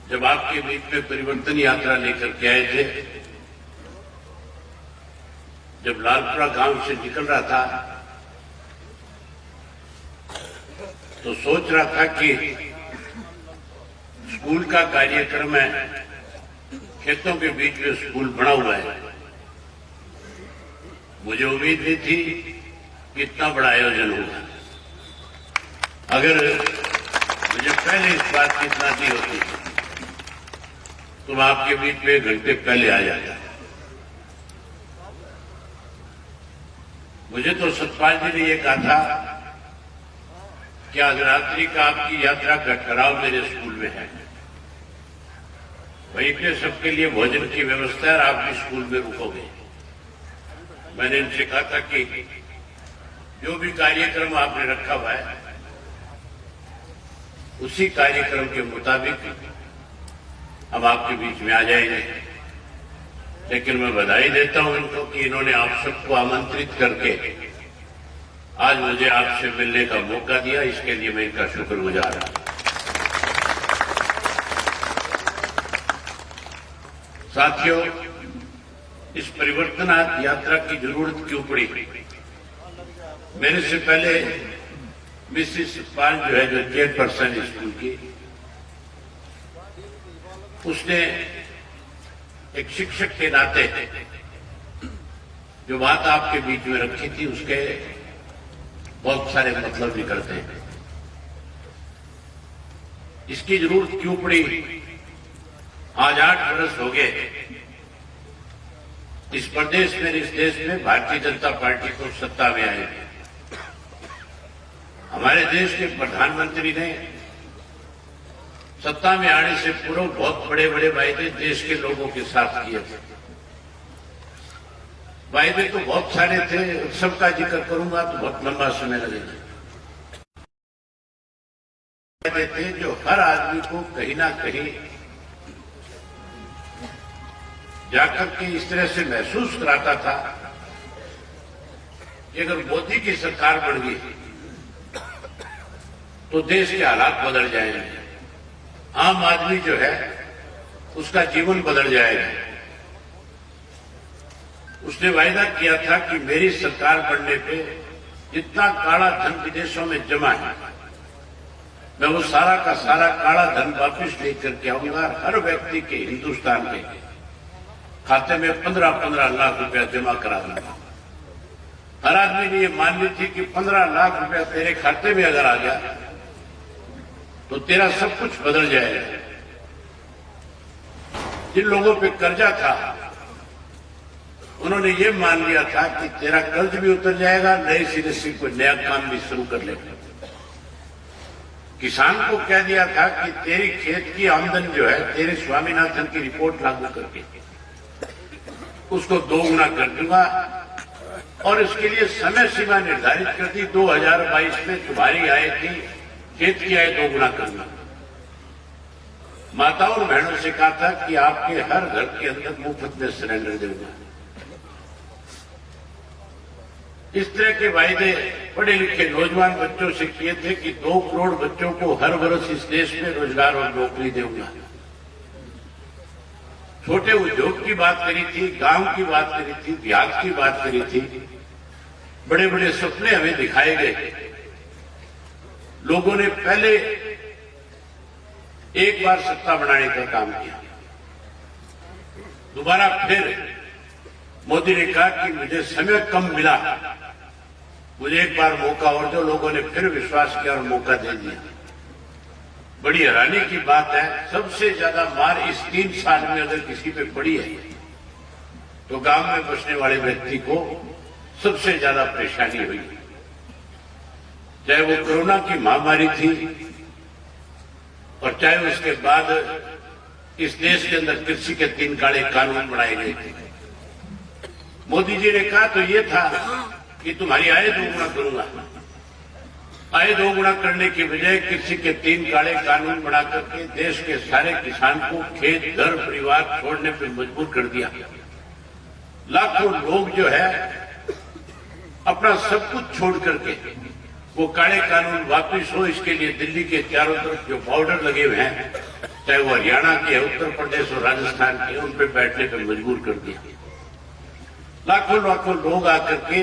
जब आपके बीच में परिवर्तन यात्रा लेकर के आए थे, जब लालपुरा गांव से निकल रहा था तो सोच रहा था कि स्कूल का कार्यक्रम है, खेतों के बीच में स्कूल बना हुआ है। मुझे उम्मीद नहीं थी कि इतना बड़ा आयोजन होगा। अगर मुझे पहले इस बात की इतना दी होती तो मैं आपके बीच में 1 घंटे पहले आ जाता। मुझे तो सतपाल जी ने यह कहा था कि आज रात्रि का आपकी यात्रा का ठहराव मेरे स्कूल में है, वहीं पे सबके लिए भोजन की व्यवस्था है और आप भी स्कूल में रुकोगे। मैंने इनसे कहा था कि जो भी कार्यक्रम आपने रखा हुआ है उसी कार्यक्रम के मुताबिक हम आपके बीच में आ जाएंगे। लेकिन मैं बधाई देता हूं इनको कि इन्होंने आप सबको आमंत्रित करके आज मुझे आपसे मिलने का मौका दिया, इसके लिए मैं इनका शुक्रगुजार हूं। साथियों, इस परिवर्तन यात्रा की जरूरत क्यों पड़ी? मेरे से पहले मिसिस पाल जो है, जो चेयरपर्सन स्कूल की, उसने एक शिक्षक के नाते जो बात आपके बीच में रखी थी उसके बहुत सारे मतलब निकलते हैं। इसकी जरूरत क्यों पड़ी? आज 8 वर्ष हो गए इस प्रदेश में, इस देश में भारतीय जनता पार्टी को सत्ता में आए। हमारे देश के प्रधानमंत्री ने सत्ता में आने से पूर्व बहुत बड़े बड़े वायदे देश के लोगों के साथ किए थे। वायदे तो बहुत सारे थे, सबका जिक्र करूंगा तो बहुत लंबा समय लगेगा। वायदे थे जो हर आदमी को कहीं ना कहीं जाकर के इस तरह से महसूस कराता था कि अगर मोदी की सरकार बन गई तो देश के हालात बदल जाएंगे, आम आदमी जो है उसका जीवन बदल जाएगा। उसने वायदा किया था कि मेरी सरकार बनने पे जितना काला धन विदेशों में जमा है मैं वो सारा का सारा काला धन वापस लेकर के आऊंगा। हर व्यक्ति के हिंदुस्तान के खाते में 15-15 लाख रुपया जमा करा दूंगा। हर आदमी ने ये मान ली थी कि 15 लाख रुपया तेरे खाते में अगर आ गया तो तेरा सब कुछ बदल जाएगा। जिन लोगों पे कर्जा था उन्होंने ये मान लिया था कि तेरा कर्ज भी उतर जाएगा, नए सिरे से कोई नया काम भी शुरू कर लेगा। किसान को कह दिया था कि तेरी खेत की आमदनी जो है तेरे स्वामीनाथन की रिपोर्ट लागू करके उसको 2 गुना कर दूंगा और इसके लिए समय सीमा निर्धारित कर दी। 2022 में तुम्हारी आय थी, खेत की आय 2 गुना करना। माताओं और बहनों से कहा था कि आपके हर घर के अंदर मुफ्त में सिलेंडर दूंगा। इस तरह के वायदे पढ़े लिखे नौजवान बच्चों से किए थे कि 2 करोड़ बच्चों को हर वर्ष इस देश में रोजगार और नौकरी दूंगा। छोटे उद्योग की बात करी थी, गांव की बात करी थी, देहात की बात करी थी। बड़े बड़े सपने हमें दिखाए गए। लोगों ने पहले एक बार सत्ता बनाने का काम किया, दोबारा फिर मोदी ने कहा कि मुझे समय कम मिला, मुझे एक बार मौका और दो। लोगों ने फिर विश्वास किया और मौका दे दिया। बड़ी हैरानी की बात है, सबसे ज्यादा मार इस 3 साल में अगर किसी पे पड़ी है तो गांव में बसने वाले व्यक्ति को सबसे ज्यादा परेशानी हुई। चाहे वो कोरोना की महामारी थी और चाहे उसके बाद इस देश के अंदर कृषि के 3 काले कानून बनाए गए थे। मोदी जी ने कहा तो ये था कि तुम्हारी आय 2 गुना करूंगा। आय 2 गुना करने की बजाय कृषि के 3 काले कानून बना करके देश के सारे किसान को खेत, घर, परिवार छोड़ने पर मजबूर कर दिया। लाखों लोग जो है अपना सब कुछ छोड़ करके वो काले कानून वापिस हो, इसके लिए दिल्ली के चारों तरफ जो बॉर्डर लगे हुए हैं चाहे वो हरियाणा के, उत्तर प्रदेश और राजस्थान के, उन पे बैठने पे मजबूर कर दिया। लाखों लाखों लोग आकर के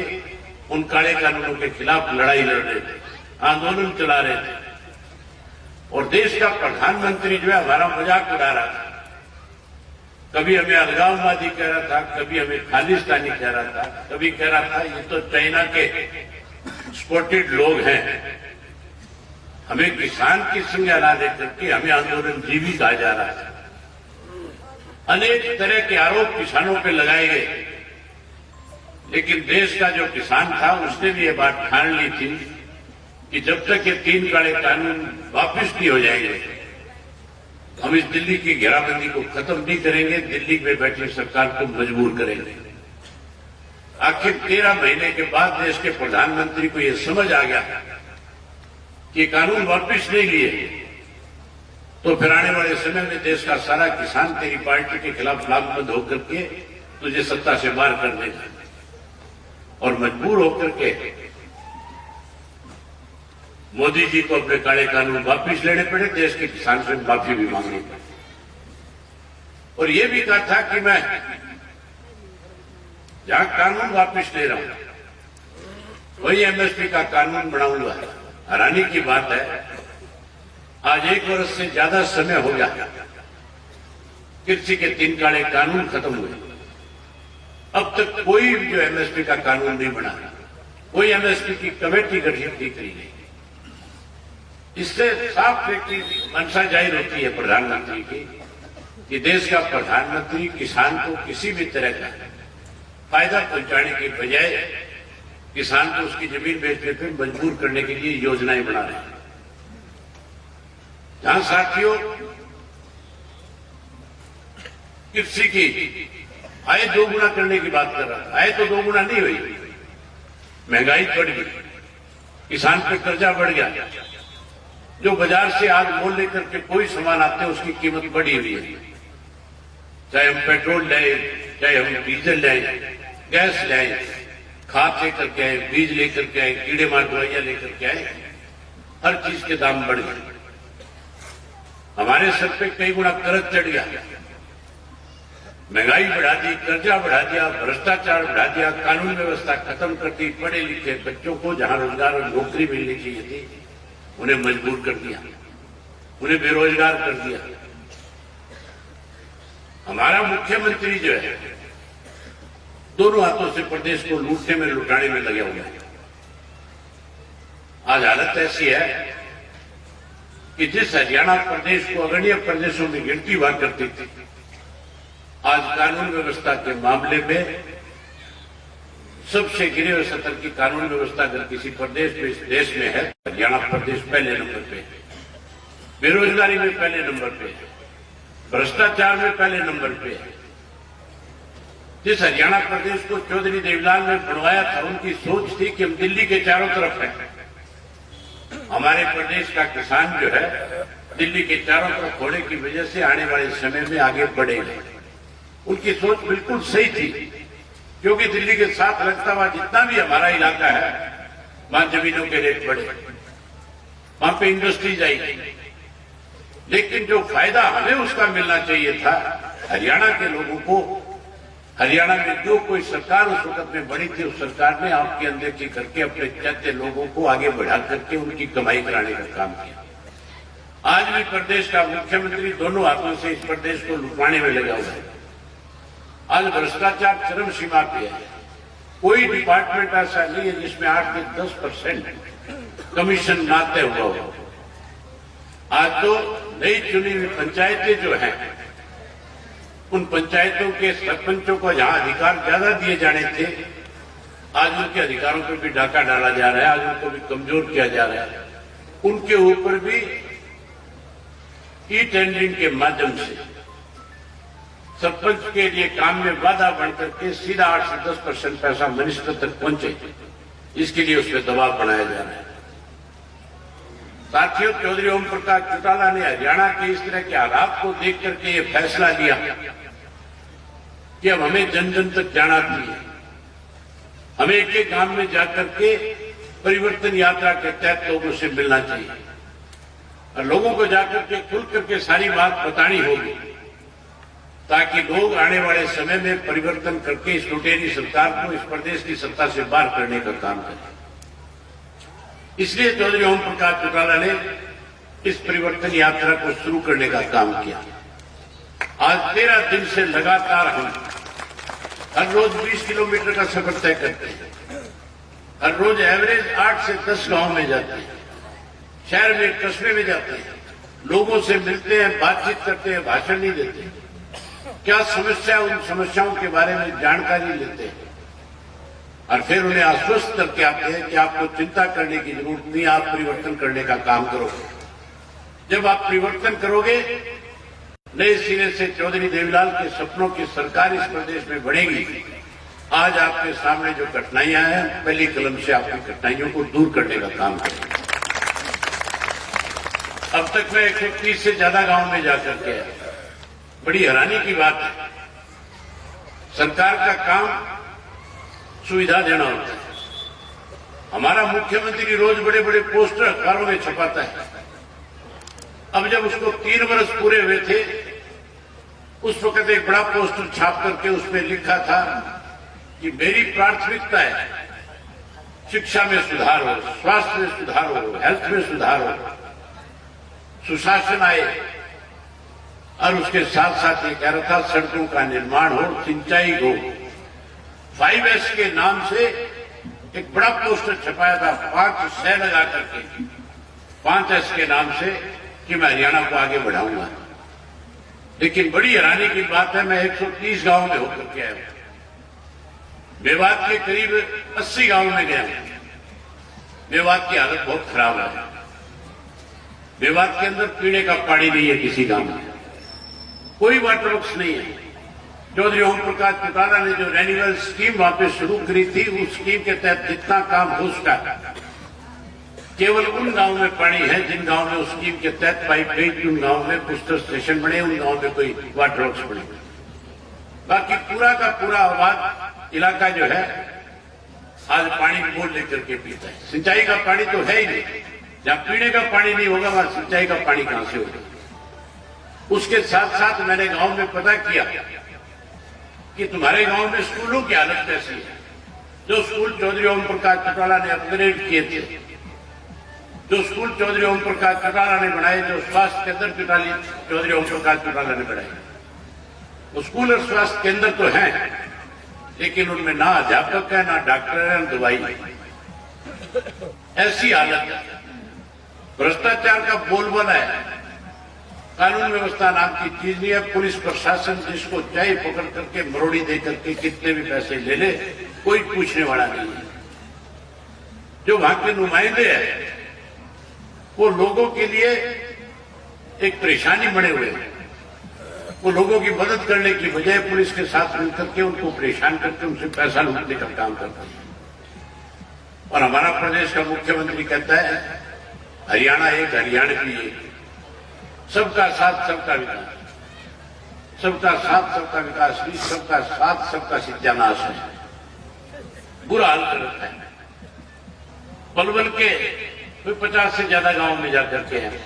उन काले कानूनों के खिलाफ लड़ाई लड़ रहे थे, आंदोलन चला रहे थे, और देश का प्रधानमंत्री जो है हमारा मजाक उड़ा रहा था। कभी हमें अलगाववादी कह रहा था, कभी हमें खालिस्तानी कह रहा था, कभी कह रहा था ये तो चाइना के स्पॉटेड लोग हैं। हमें किसान की संज्ञा ला देकर के हमें आंदोलन जीवी कहा जा रहा है। अनेक तरह के आरोप किसानों पर लगाए गए, लेकिन देश का जो किसान था उसने भी ये बात ठान ली थी कि जब तक ये 3 काले कानून वापस नहीं हो जाएंगे, हम इस दिल्ली की घेराबंदी को खत्म नहीं करेंगे, दिल्ली में बैठी सरकार को मजबूर करेंगे। आखिर 13 महीने के बाद देश के प्रधानमंत्री को यह समझ आ गया कि कानून वापस नहीं लिए तो फिर आने वाले समय में देश का सारा किसान तेरी पार्टी के खिलाफ लामबंद होकर के तुझे सत्ता से बाहर कर देगा, और मजबूर होकर के मोदी जी को अपने काले कानून वापिस लेने पड़े, देश के किसान से माफी भी मांगनी पड़ी। और ये भी कहा था कि मैं जहां कानून वापिस ले रहा हूं वही एमएसपी का कानून बनाऊंगा। हैरानी की बात है, आज 1 वर्ष से ज्यादा समय हो गया कृषि के 3 काले कानून खत्म हुए, अब तक कोई जो एमएसपी का कानून नहीं बना, कोई एमएसपी की कमेटी गठित नहीं करी गई। इससे साफ व्यक्ति मंशा जाहिर होती है प्रधानमंत्री की कि देश का प्रधानमंत्री किसान को किसी भी तरह का फायदा पहुंचाने के बजाय किसान को उसकी जमीन बेचने पर मजबूर करने के लिए योजनाएं बना रहे हैं। जहां साथियों कृषि की आय 2 गुना करने की बात कर रहा था, आय तो 2 गुना नहीं हुई, महंगाई बढ़ गई, किसान पे कर्जा बढ़ गया, जो बाजार से आज मोल लेकर के कोई सामान आते हैं उसकी कीमत बढ़ी हुई है। चाहे हम पेट्रोल लाए, चाहे हम डीजल लाए, गैस लाए, खाद लेकर के आए, बीज लेकर के आए, कीड़े मार दवाइयां लेकर के आए, हर चीज के दाम बढ़ गए। हमारे सर पे कई गुना कर्ज चढ़ गया, महंगाई बढ़ा दी, कर्जा बढ़ा दिया, भ्रष्टाचार बढ़ा दिया, कानून व्यवस्था खत्म कर दी, पढ़े लिखे बच्चों को जहां रोजगार और नौकरी मिलनी चाहिए थी उन्हें मजबूर कर दिया, उन्हें बेरोजगार कर दिया। हमारा मुख्यमंत्री जो है दोनों हाथों से प्रदेश को लूटने में लुटाने में लगे हुए हैं। आज हालत ऐसी है कि जिस हरियाणा प्रदेश को अग्रणीय प्रदेशों में गिनती हुआ करती थी, आज कानून व्यवस्था के मामले में सबसे गिरे हुए स्तर की कानून व्यवस्था अगर किसी प्रदेश में इस देश में है, हरियाणा प्रदेश पहले नंबर पे है। बेरोजगारी में पहले नंबर पे है, भ्रष्टाचार में पहले नंबर पे है। जिस हरियाणा प्रदेश को चौधरी देवीलाल ने बनवाया था, उनकी सोच थी कि हम दिल्ली के चारों तरफ हैं, हमारे प्रदेश का किसान जो है दिल्ली के चारों तरफ होने की वजह से आने वाले समय में आगे बढ़ेगा। उनकी सोच बिल्कुल सही थी, क्योंकि दिल्ली के साथ लगता हुआ जितना भी हमारा इलाका है वहां जमीनों के रेट बढ़े, वहां पे इंडस्ट्रीज आएगी, लेकिन जो फायदा हमें उसका मिलना चाहिए था हरियाणा के लोगों को, हरियाणा में जो कोई सरकार उस वक्त में बनी थी, उस सरकार ने आपकी अनदेखी करके अपने चलते लोगों को आगे बढ़ा करके उनकी कमाई कराने का काम किया। आज भी प्रदेश का मुख्यमंत्री दोनों हाथों से इस प्रदेश को लुटवाने में लगा हुआ है। आज भ्रष्टाचार चरम सीमा पे है, कोई डिपार्टमेंट ऐसा नहीं है जिसमें 8 से 10% कमीशन ना तय हुआ हो। आज तो नई चुनी हुई पंचायतें जो हैं, उन पंचायतों के सरपंचों को जहां अधिकार ज्यादा दिए जाने थे, आज उनके अधिकारों पर भी डाका डाला जा रहा है, आज उनको भी कमजोर किया जा रहा है। उनके ऊपर भी ई टेंडरिंग के माध्यम से सरपंच के लिए काम में बाधा बनकर के सीधा 8 से 10% पैसा मिनिस्टर तक पहुंचे, इसके लिए उस पर दबाव बनाया जा रहा है। साथियों, चौधरी ओम प्रकाश चौटाला ने हरियाणा के इस तरह के हालात को देख करके ये फैसला लिया कि अब हमें जन जन तक जाना चाहिए, हमें एक एक गांव में जाकर के परिवर्तन यात्रा के तहत लोगों से मिलना चाहिए। और लोगों को जाकर के खुल करके सारी बात बतानी होगी, ताकि लोग आने वाले समय में परिवर्तन करके इस लुटेरी सरकार को इस प्रदेश की सत्ता से बाहर करने का काम करें। इसलिए चौधरी ओम प्रकाश चौटाला ने इस परिवर्तन यात्रा को शुरू करने का काम किया। आज 13 दिन से लगातार हम हर रोज 20 किलोमीटर का सफर तय करते हैं। हर रोज एवरेज 8 से 10 गांव में जाते हैं, शहर में, कस्बे में जाते हैं, लोगों से मिलते हैं, बातचीत करते हैं, भाषण नहीं देते, क्या समस्या, उन समस्याओं के बारे में जानकारी लेते हैं और फिर उन्हें आश्वस्त करके आते हैं कि आपको चिंता करने की जरूरत नहीं, आप परिवर्तन करने का काम करोगे। जब आप परिवर्तन करोगे, नए सिरे से चौधरी देवीलाल के सपनों की सरकार इस प्रदेश में बढ़ेगी। आज आपके सामने जो कठिनाइयां हैं, पहली कलम से आपकी कठिनाइयों को दूर करने का काम करेंगे। अब तक मैं 130 से ज्यादा गांव में जाकर के आया। बड़ी हैरानी की बात है, सरकार का काम सुविधा देना होता है। हमारा मुख्यमंत्री रोज बड़े बड़े पोस्टर अखबारों में छपाता है। अब जब उसको 3 वर्ष पूरे हुए थे, उस वक्त एक बड़ा पोस्टर छाप करके उसमें लिखा था कि मेरी प्राथमिकता है शिक्षा में सुधार हो, स्वास्थ्य में सुधार हो, हेल्थ में सुधार हो, सुशासन आए, और उसके साथ साथ ये कह रहा था सड़कों का निर्माण हो, सिंचाई हो। 5S के नाम से एक बड़ा पोस्टर छपाया था, 5 सह लगा करके 5S के नाम से, कि मैं हरियाणा को आगे बढ़ाऊंगा। लेकिन बड़ी हैरानी की बात है, मैं 130 गांव में होकर के आया हूं। मेवात के करीब 80 गांव में गया हूं। मेवात की हालत बहुत खराब है। मेवात के अंदर पीने का पानी नहीं है, किसी गांव में कोई वाटर वर्क्स नहीं है। चौधरी ओम प्रकाश चौटाला ने जो रेन्यूअल स्कीम वहां पे शुरू करी थी, उस स्कीम के तहत जितना काम हो सका, केवल उन गांवों में पानी है जिन गांवों में उस स्कीम के तहत पाइप गई, उन गांवों में बूस्टर स्टेशन बने, उन गांवों में कोई वाटर वर्क्स बने। बाकी पूरा का पूरा आबाद इलाका जो है आज पानी बोल लेकर के पीता है। सिंचाई का पानी तो है ही नहीं। जहां पीने का पानी नहीं होगा, वहां सिंचाई का पानी कहां से होगा। उसके साथ साथ मैंने गांव में पता किया कि तुम्हारे गांव में स्कूलों की हालत कैसी है। जो स्कूल चौधरी ओम प्रकाश चौटाला ने अपग्रेड किए थे, जो स्कूल चौधरी ओम प्रकाश चौटाला ने बनाए, जो स्वास्थ्य केंद्र चौधरी ओम प्रकाश चौटाला ने बनाए, वो स्कूल और स्वास्थ्य केंद्र तो हैं, लेकिन उनमें ना अध्यापक है, ना डॉक्टर है, ना दवाई है। ऐसी हालत है। भ्रष्टाचार का बोलबाला है। कानून व्यवस्था नाम की चीज नहीं है। पुलिस प्रशासन जिसको चाहे पकड़ करके मरोड़ी दे करके कितने भी पैसे ले ले, कोई पूछने वाला नहीं है। जो वहां के नुमाइंदे हैं, वो लोगों के लिए एक परेशानी बने हुए हैं। वो लोगों की मदद करने की बजाय पुलिस के साथ मिलकर के उनको परेशान करके उनसे पैसा लूटने का काम करते हैं। और हमारा प्रदेश का मुख्यमंत्री कहता है हरियाणा एक, हरियाणवी एक, सबका साथ सबका विकास। सबका साथ सबका विकास भी, सबका साथ सबका सत्यानाश है। बुरा हाल कर रखा है। पलवल के कोई 50 से ज्यादा गांव में जाकर के हैं।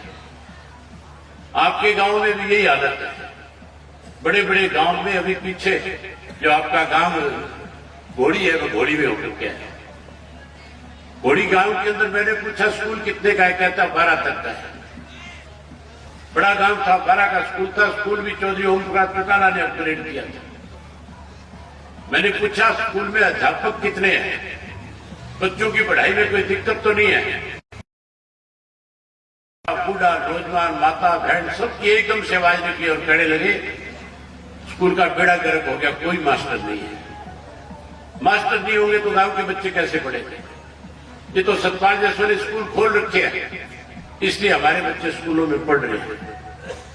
आपके गांव में भी यही हालत है। बड़े बड़े गांव में अभी पीछे जो आपका गांव घोड़ी है, वो घोड़ी में होकर के है। घोड़ी गांव के अंदर मैंने पूछा स्कूल कितने का है, कहता 12 तक का है। बड़ा गांव था, 12 का स्कूल था। स्कूल भी चौधरी ओम प्रकाश चौटाला ने अपग्रेड किया था। मैंने पूछा स्कूल में अध्यापक कितने हैं, बच्चों की पढ़ाई में कोई दिक्कत तो नहीं है। बूढ़ा, नौजवान, माता, बहन सबकी एकदम से आवाज निकली और कहने लगे स्कूल का बेड़ा गर्क हो गया, कोई मास्टर नहीं है। मास्टर नहीं होंगे तो गांव के बच्चे कैसे पढ़ेंगे? ये तो सतपाल जैसवाल ने स्कूल खोल रखे हैं, इसलिए हमारे बच्चे स्कूलों में पढ़ रहे हैं।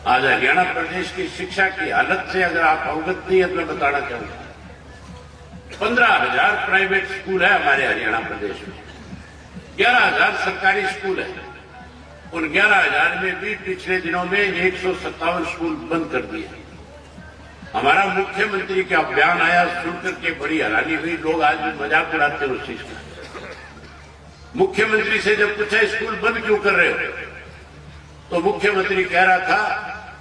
आज हरियाणा प्रदेश की शिक्षा की हालत से अगर आप अवगत नहीं है तो मैं बताना चाहूंगा। 15,000 प्राइवेट स्कूल है हमारे हरियाणा प्रदेश में। 11,000 सरकारी स्कूल है। उन 11,000 में भी पिछले दिनों में 157 स्कूल बंद कर दिए। हमारा मुख्यमंत्री का बयान आया, सुनकर के बड़ी हैरानी हुई। लोग आज भी मजाक उड़ाते हैं उस चीज का। मुख्यमंत्री से जब पूछा स्कूल बंद क्यों कर रहे हो, तो मुख्यमंत्री कह रहा था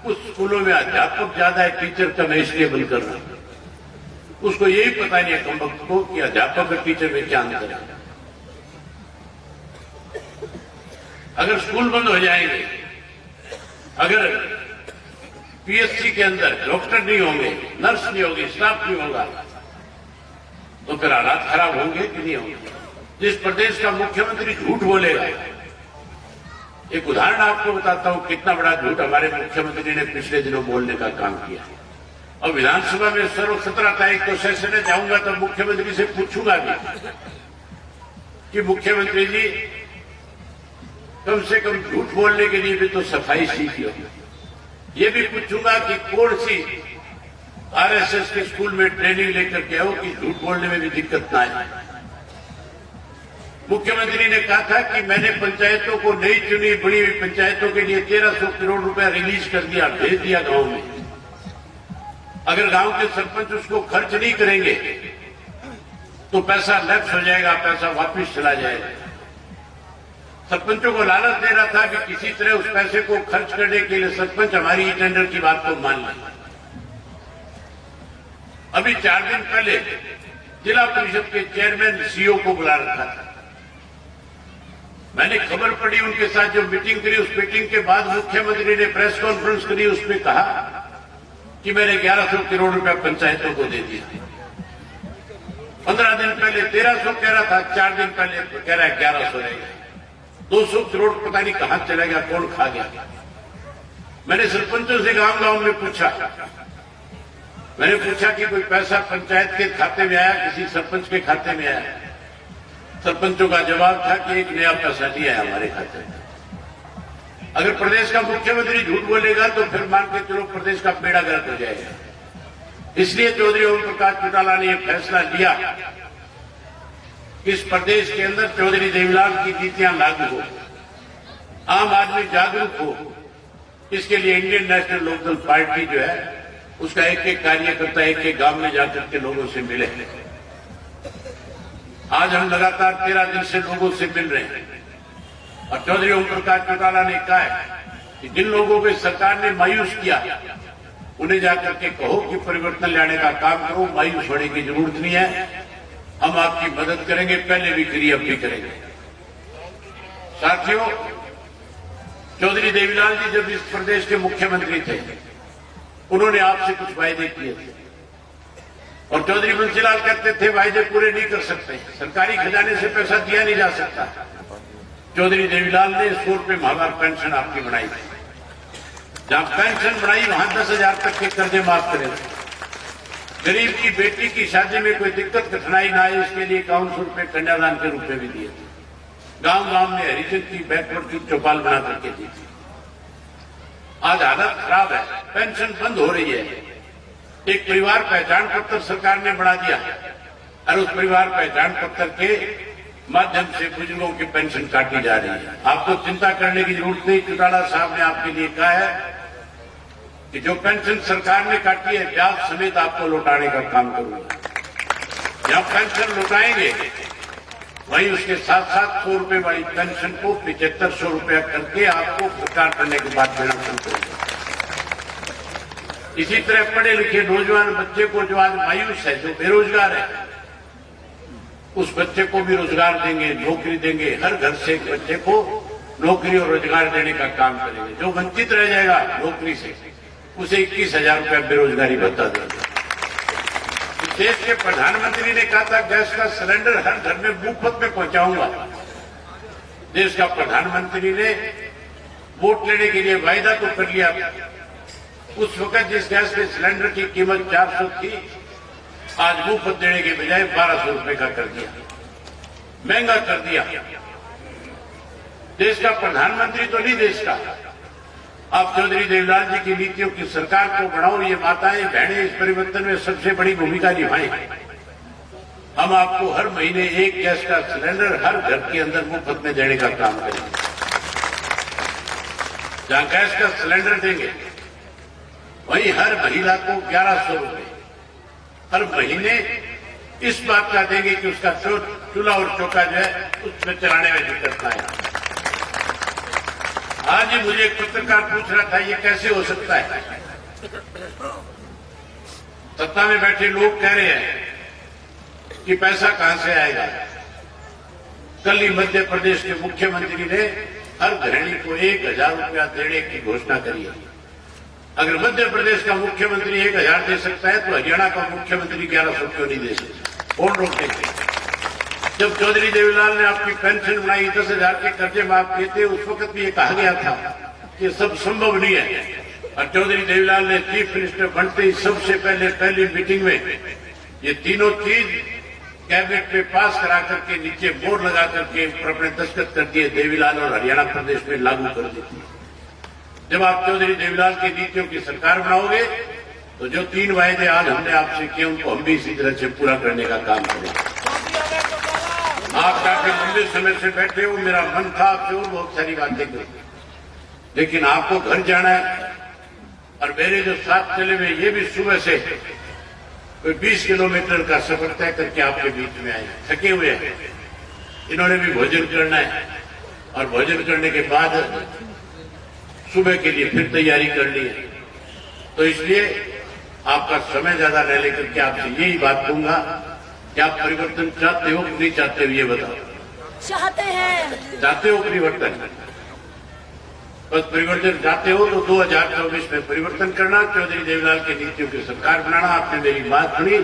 कुछ स्कूलों में अध्यापक ज्यादा है, टीचर कम है, इसलिए बंद कर रहा है। उसको यही पता नहीं है कमबख्त को कि अध्यापक और टीचर में क्या अंतर है। अगर स्कूल बंद हो जाएंगे, अगर पीएचसी के अंदर डॉक्टर नहीं होंगे, नर्स नहीं होगी, स्टाफ नहीं होगा, तो फिर हालात खराब होंगे कि नहीं होंगे। जिस प्रदेश का मुख्यमंत्री झूठ बोलेगा, एक उदाहरण आपको बताता हूं कितना बड़ा झूठ हमारे मुख्यमंत्री ने पिछले दिनों बोलने का काम किया। और विधानसभा में 17 तारीख को सेशन में जाऊंगा तो मुख्यमंत्री से पूछूंगा भी कि मुख्यमंत्री जी कम से कम झूठ बोलने के लिए भी तो सफाई सीखिए। ये भी पूछूंगा कि कौन सी आरएसएस के स्कूल में ट्रेनिंग लेकर के आओ कि झूठ बोलने में भी दिक्कत ना आए। मुख्यमंत्री ने कहा था कि मैंने पंचायतों को नई चुनी बड़ी हुई पंचायतों के लिए 1300 करोड़ रुपया रिलीज कर दिया, भेज दिया गांव में। अगर गांव के सरपंच उसको खर्च नहीं करेंगे तो पैसा लैप्स हो जाएगा, पैसा वापस चला जाएगा। सरपंचों को लालच दे रहा था कि किसी तरह उस पैसे को खर्च करने के लिए सरपंच हमारी टेंडर की बात को मान लें। अभी 4 दिन पहले जिला परिषद के चेयरमैन सीईओ को बुला रखा था। मैंने खबर पड़ी, उनके साथ जो मीटिंग करी, उस मीटिंग के बाद मुख्यमंत्री ने प्रेस कॉन्फ्रेंस करी, उसमें कहा कि मैंने 1100 करोड़ रुपया पंचायतों को दे दिया। 15 दिन पहले 1300 कह रहा था, 4 दिन पहले कह रहा है 1100 रहेगा। 200 करोड़ पता नहीं कहां चला गया, कौन खा गया। मैंने सरपंचों से गांव में पूछा, मैंने पूछा कि कोई पैसा पंचायत के खाते में आया, किसी सरपंच के खाते में आया। सरपंचों का जवाब था कि एक नया पैसा नहीं आया हमारे खाते में। अगर प्रदेश का मुख्यमंत्री झूठ बोलेगा तो फिर मान के चलो प्रदेश का बेड़ा गर्क हो जाएगा। इसलिए चौधरी ओम प्रकाश चौटाला ने यह फैसला लिया कि इस प्रदेश के अंदर चौधरी देवीलाल की नीतियां लागू हो, आम आदमी जागरूक हो। इसके लिए इंडियन नेशनल लोकदल पार्टी जो है उसका एक एक कार्यकर्ता एक एक गांव में जाकर के लोगों से मिले। आज हम लगातार 13 दिन से लोगों से मिल रहे हैं और चौधरी ओम प्रकाश चौटाला ने कहा है कि जिन लोगों को सरकार ने मायूस किया उन्हें जाकर के कहो कि परिवर्तन लाने का काम करो, मायूस होने की जरूरत नहीं है, हम आपकी मदद करेंगे, पहले भी करी अब भी करेंगे। साथियों, चौधरी देवीलाल जी जब इस प्रदेश के मुख्यमंत्री थे उन्होंने आपसे कुछ वायदे किए थे और चौधरी बंसीलाल कहते थे वायदे पूरे नहीं कर सकते, सरकारी खजाने से पैसा दिया नहीं जा सकता। चौधरी देवीलाल ने 100 रुपये माहवार पेंशन आपकी बनाई थी। जहां पेंशन बनाई वहां 10,000 तक के कर्जे माफ करे। गरीब की बेटी की शादी में कोई दिक्कत कठिनाई ना आए इसके लिए 5100 रुपये कन्यादान के रूप में भी दिए थे। गांव गांव में हरिजन की बैकवर्ड की चौपाल बना करके दी थी। आज हालत खराब है, पेंशन बंद हो रही है। एक परिवार पहचान पत्र सरकार ने बना दिया और उस परिवार पहचान पत्र के माध्यम से बुजुर्गों की पेंशन काटी जा रही है। आपको चिंता करने की जरूरत नहीं। चौटाला साहब ने आपके लिए कहा है कि जो पेंशन सरकार ने काटी है ब्याज समेत आपको लौटाने का काम करूंगा। जब पेंशन लौटाएंगे वहीं उसके साथ साथ 100 रुपये वाली पेंशन को 7500 रुपया करके आपको भुगतान करने के बाद देना शुरू करेंगे। इसी तरह पढ़े लिखे नौजवान बच्चे को जो आज मायूस है, जो बेरोजगार है, उस बच्चे को भी रोजगार देंगे, नौकरी देंगे। हर घर से एक बच्चे को नौकरी और रोजगार देने का काम करेंगे। जो वंचित रह जाएगा नौकरी से उसे 21,000 रुपया बेरोजगारी भत्ता देंगे। देश के प्रधानमंत्री ने कहा था गैस का सिलेंडर हर घर में मुफ्त में पहुंचाऊंगा। देश का प्रधानमंत्री ने वोट लेने के लिए वायदा तो कर लिया। उस वक्त जिस गैस के सिलेंडर की कीमत 400 थी आज मुफ्त देने के बजाय 1200 रुपये का कर दिया, महंगा कर दिया। देश का प्रधानमंत्री तो नहीं देश का। आप चौधरी देवीलाल जी की नीतियों की सरकार को बढ़ाओ। ये माताएं बहनें इस परिवर्तन में सबसे बड़ी भूमिका निभाएं। हम आपको हर महीने एक गैस का सिलेंडर हर घर के अंदर मुफ्त में देने का काम करेंगे। जहां गैस का सिलेंडर देंगे वहीं हर महिला को 1100 रुपये हर महीने इस बात का देंगे कि उसका चूल्हा और चौका जो है उसमें चलाने में दिक्कत ना आए। आज ही मुझे एक पत्रकार पूछ रहा था ये कैसे हो सकता है। सत्ता में बैठे लोग कह रहे हैं कि पैसा कहां से आएगा। कल ही मध्य प्रदेश के मुख्यमंत्री ने हर गृहिणी को 1000 रुपया देने की घोषणा करी है। अगर मध्य प्रदेश का मुख्यमंत्री 1000 दे सकता है तो हरियाणा का मुख्यमंत्री 1100 क्यों नहीं दे सकता? कौन रोकेंगे? जब चौधरी देवीलाल ने आपकी पेंशन बनाई, 10,000 के कर्जे माफ किए थे, उस वक्त भी ये कहा गया था कि सब संभव नहीं है। और चौधरी देवीलाल ने चीफ मिनिस्टर बनते ही सबसे पहली मीटिंग में ये तीनों चीज कैबिनेट में पास करा करके नीचे बोर्ड लगा करके ऊपर अपने दस्तखत कर दिए, देवीलाल और हरियाणा प्रदेश में लागू कर दी थी। जब आप चौधरी देवीलाल की नीतियों की सरकार बनाओगे तो जो 3 वायदे आज हमने आपसे किए उनको हम भी इसी तरह से पूरा करने का काम करेंगे। आप काफी लंबे समय से बैठे हो, मेरा मन था आपसे और बहुत सारी बातें करें, लेकिन आपको घर जाना है और मेरे जो साथ चले हुए ये भी सुबह से कोई 20 किलोमीटर का सफर तय करके आपके बीच में आए, थके हुए हैं। इन्होंने भी भोजन करना है और भोजन करने के बाद सुबह के लिए फिर तैयारी करनी है। तो इसलिए आपका समय ज्यादा न लेकर के आपसे यही बात कहूंगा कि आप परिवर्तन चाहते हो कि नहीं चाहते हो, ये बताओ। चाहते हैं। चाहते हो परिवर्तन? बस परिवर्तन चाहते हो तो 2024 में परिवर्तन करना, चौधरी देवीलाल की नीतियों की सरकार बनाना। आपने मेरी बात सुनी,